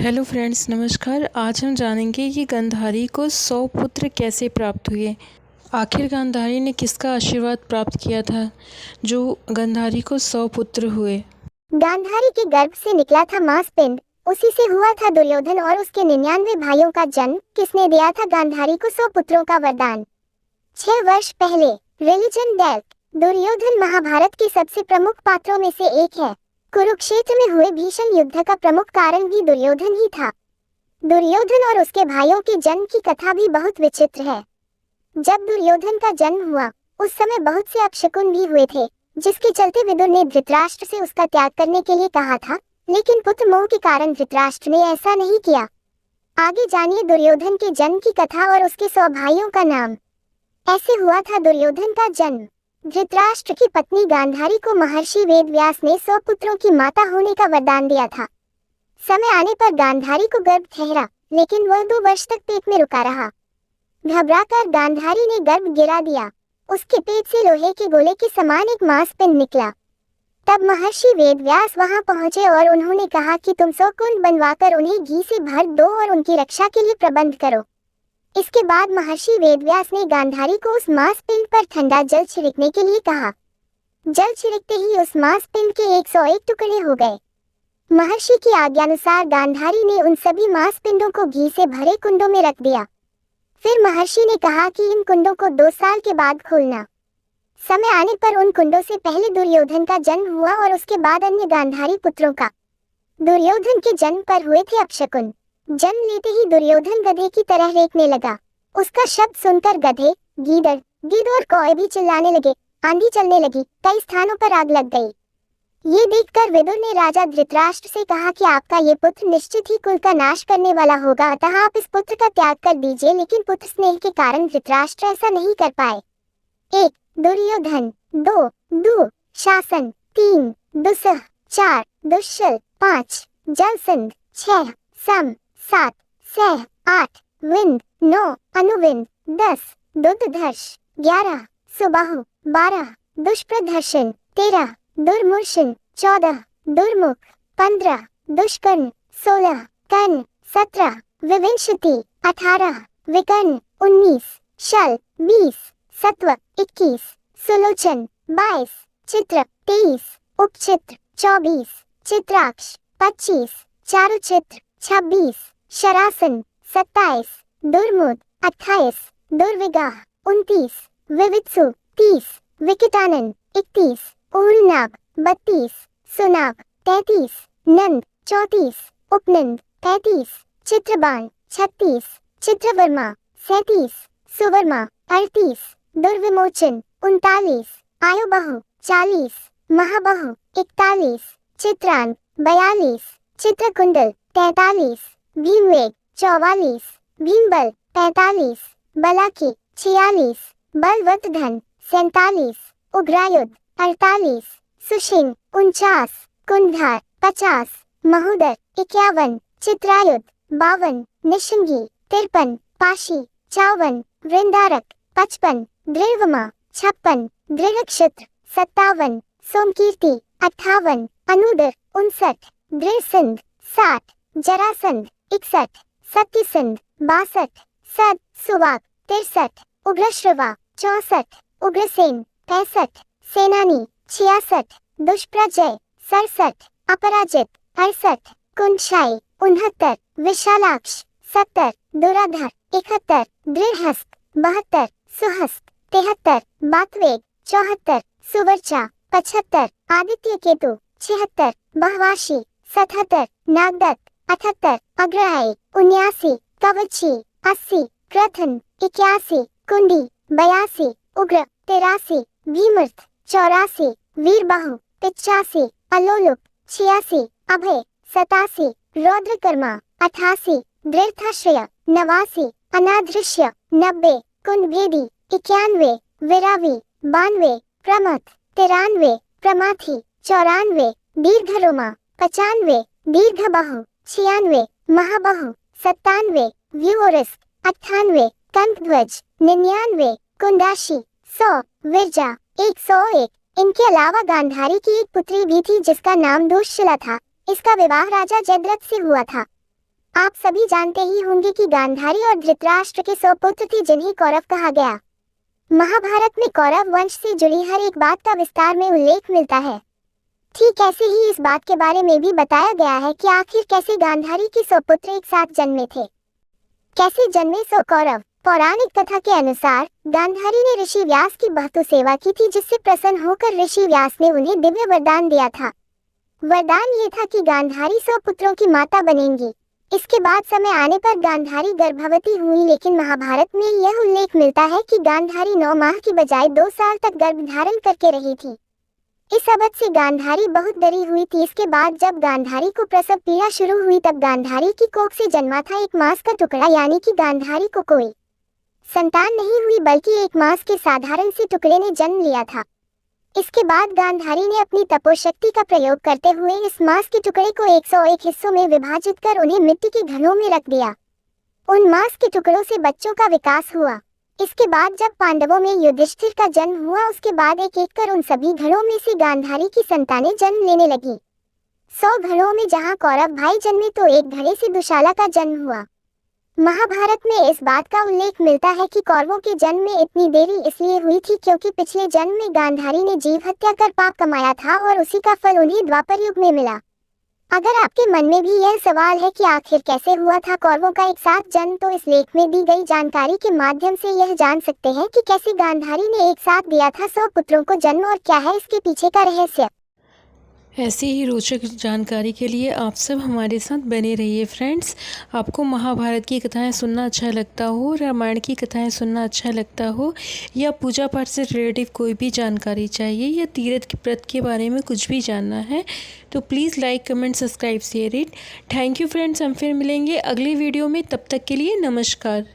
Hello friends, नमस्कार। आज हम जानेंगे कि गांधारी को 100 पुत्र कैसे प्राप्त हुए। आखिर गांधारी ने किसका आशीर्वाद प्राप्त किया था जो गांधारी को 100 पुत्र हुए। गांधारी के गर्भ से निकला था मांसपिंड, उसी से हुआ था दुर्योधन और उसके 99 भाइयों का जन्म। किसने दिया था गांधारी को 100 पुत्रों का वरदान? 6 वर्ष पहले। Religion death. दुर्योधन महाभारत के सबसे प्रमुख पात्रों में से एक है। कुरुक्षेत्र में हुए भीषण युद्ध का प्रमुख कारण भी दुर्योधन ही था। दुर्योधन और उसके भाइयों के जन्म की कथा भी बहुत विचित्र है। जब दुर्योधन का जन्म हुआ उस समय बहुत से अपशकुन भी हुए थे, जिसके चलते विदुर ने धृतराष्ट्र से उसका त्याग करने के लिए कहा था, लेकिन पुत्र मोह के कारण धृतराष्ट्र ने ऐसा नहीं किया। आगे जानिए दुर्योधन के जन्म की कथा और उसके 100 भाइयों का नाम। ऐसे हुआ था दुर्योधन का जन्म। धृतराष्ट्र की पत्नी गांधारी को महर्षि वेदव्यास ने 100 पुत्रों की माता होने का वरदान दिया था। समय आने पर गांधारी को गर्भ ठहरा, लेकिन वह 2 वर्ष तक पेट में रुका रहा। घबराकर गांधारी ने गर्भ गिरा दिया। उसके पेट से लोहे के गोले के समान एक मांसपिंड निकला। तब महर्षि वेदव्यास वहां पहुंचे और उन्होंने कहा कि तुम 100 कुंड बनवाकर उन्हें घी से भर दो और उनकी रक्षा के लिए प्रबंध करो। इसके बाद महर्षि वेदव्यास ने गांधारी को उस मांसपिंड पर ठंडा जल छिड़कने के लिए कहा। जल छिड़कते ही उस मांसपिंड के 101 टुकड़े हो गए। महर्षि की आज्ञानुसार गांधारी ने उन सभी मांसपिंडों को घी से भरे कुंडों में रख दिया। फिर महर्षि ने कहा कि इन कुंडों को 2 साल के बाद खोलना। समय आने पर उन कुंडों से पहले दुर्योधन का जन्म हुआ और उसके बाद अन्य गांधारी पुत्रों का। दुर्योधन के जन्म पर हुए थे अपशकुन। जन्म लेते ही दुर्योधन गधे की तरह रेंकने लगा। उसका शब्द सुनकर गधे, गीदड़, गिद्ध और कौए भी चिल्लाने लगे। आंधी चलने लगी, कई स्थानों पर आग लग गई। ये देखकर विदुर ने राजा धृतराष्ट्र से कहा कि आपका ये पुत्र निश्चित ही कुल का नाश करने वाला होगा, अतः आप इस पुत्र का त्याग कर दीजिए। लेकिन पुत्र स्नेह के कारण धृतराष्ट्र ऐसा नहीं कर पाए। 1. दुर्योधन। 2. दुःशासन। 3. दुस्सह। 4. दुश्शल। 5. जलसिंध। 6. सम। 7. सह। 8. विंद। 9. अनुविंद। 10. दुर्धर्ष। 11. सुबाहु। 12. दुष्प्रदर्शन। 13. दुर्मुर्शन। 14. दुर्मुख। 15. दुष्कर्ण। 16. कर्ण। 17. विविंशति। 18. विकर्ण। 19. शल। 20. सत्व। 21. सुलोचन। 22. चित्र। 23. उपचित्र। 24. चित्राक्ष। 25. चारुचित्र। 26. शरासन। 27. दुर्मुद। 28. दुर्विगाह। 29. विवित्सु। 30. विकटानन। 31. ऊर्नाभ। 32. सुनाभ। 33. नंद। 34. उपनंद। 35. चित्रबाण। 36. चित्रवर्मा। 37. सुवर्मा। 38. दुर्विमोचन। 39. आयुबाहु। 40. महाबाहु। 41. चित्रांग। 42. चित्रकुंडल। 43. भीमवेग। 44. भीमबल। 45. बलाकी। 46. बलवतधन। 47. उग्रायुध। 48. सुशिंग। 49. कुंधार। 50. महोदर। 51. चित्रायुध। 52. निशिंगी। 53. पाशी। 54. वृंदारक। 55. दृढ़वमा। 56. दृढ़क्षत्र। 57. सोमकीर्ति। 58. अनुदर। 59. दृढ़सिंध। 60. जरासंध। 61. सत्यसिंध। 62. सद। सुवाक। 63. उग्रश्रवा। 64. उग्रसेन। 65. सेनानी। 66. दुष्प्रजय। 67. अपराजित। 68. कुंशाई। 69. विशालाक्ष। 70. दुराधर। 71. दृढ़हस्त। 72. सुहस्त। 73. बातवेग। 74. सुवर्चा। 75. आदित्य केतु। 76. बहवाशी। 77. नागदत्त। 78. अग्रहाई। 79. कवची। 80. क्रथन। 81. कुंडी। 82. उग्र। 83. भीमर्थ। 84. वीरबाहु। 85. अलोलुप। 86. अभय। 87. रौद्रकर्मा। 88. दृढ़ाश्रय। 89. अनादृश्य। 90. कुंडभेदी। 91. विरावी। 92. प्रमथ। 93. प्रमाथी। 94. दीर्घरोमा। 95. दीर्घबाहु। 96. महाबाहु। 97. व्यूओरस्क। 98. कंकध्वज। 99. कुंडाशी। 100. विरजा। 101। इनके अलावा गांधारी की एक पुत्री भी थी जिसका नाम दुश्शला था। इसका विवाह राजा जयद्रथ से हुआ था। आप सभी जानते ही होंगे कि गांधारी और धृतराष्ट्र के 100 पुत्र थे जिन्हें कौरव कहा गया। महाभारत में कौरव वंश से जुड़ी हर एक बात का विस्तार में उल्लेख मिलता है। ठीक ऐसे ही इस बात के बारे में भी बताया गया है कि आखिर कैसे गांधारी के 100 पुत्र एक साथ जन्मे थे। कैसे जन्मे 100 कौरव। पौराणिक कथा के अनुसार गांधारी ने ऋषि व्यास की बहुत सेवा की थी, जिससे प्रसन्न होकर ऋषि व्यास ने उन्हें दिव्य वरदान दिया था। वरदान ये था कि गांधारी 100 पुत्रों की माता बनेंगी। इसके बाद समय आने पर गांधारी गर्भवती हुई, लेकिन महाभारत में यह उल्लेख मिलता है कि गांधारी 9 माह की बजाय 2 साल तक गर्भ धारण करके रही थी। इस अवध से गांधारी बहुत डरी हुई थी। इसके बाद जब गांधारी को प्रसव पीड़ा शुरू हुई तब गांधारी की कोख से जन्मा था एक मांस का टुकड़ा, यानी कि गांधारी को कोई संतान नहीं हुई बल्कि एक मांस के साधारण से टुकड़े ने जन्म लिया था। इसके बाद गांधारी ने अपनी तपोशक्ति का प्रयोग करते हुए इस मांस के टुकड़े को 101 हिस्सों में विभाजित कर उन्हें मिट्टी के घड़ों में रख दिया। उन मांस के टुकड़ों से बच्चों का विकास हुआ। इसके बाद जब पांडवों में युधिष्ठिर का जन्म हुआ, उसके बाद एक एक कर उन सभी घड़ों में से गांधारी की संतानें जन्म लेने लगी। 100 घड़ों में जहां कौरव भाई जन्मे तो एक घड़े से दुशाला का जन्म हुआ। महाभारत में इस बात का उल्लेख मिलता है कि कौरवों के जन्म में इतनी देरी इसलिए हुई थी क्योंकि पिछले जन्म में गांधारी ने जीव हत्या कर पाप कमाया था और उसी का फल उन्हें द्वापर युग में मिला। अगर आपके मन में भी यह सवाल है कि आखिर कैसे हुआ था कौरवों का एक साथ जन्म, तो इस लेख में दी गई जानकारी के माध्यम से यह जान सकते हैं कि कैसे गांधारी ने एक साथ दिया था 100 पुत्रों को जन्म और क्या है इसके पीछे का रहस्य। ऐसी ही रोचक जानकारी के लिए आप सब हमारे साथ बने रहिए फ्रेंड्स। आपको महाभारत की कथाएं सुनना अच्छा लगता हो, रामायण की कथाएं सुनना अच्छा लगता हो, या पूजा पाठ से रिलेटिव कोई भी जानकारी चाहिए, या तीर्थ की व्रत के बारे में कुछ भी जानना है, तो please like comment subscribe share it. Thank you friends. हम फिर मिलेंगे अगले वीडियो में, तब तक के लिए नमस्कार।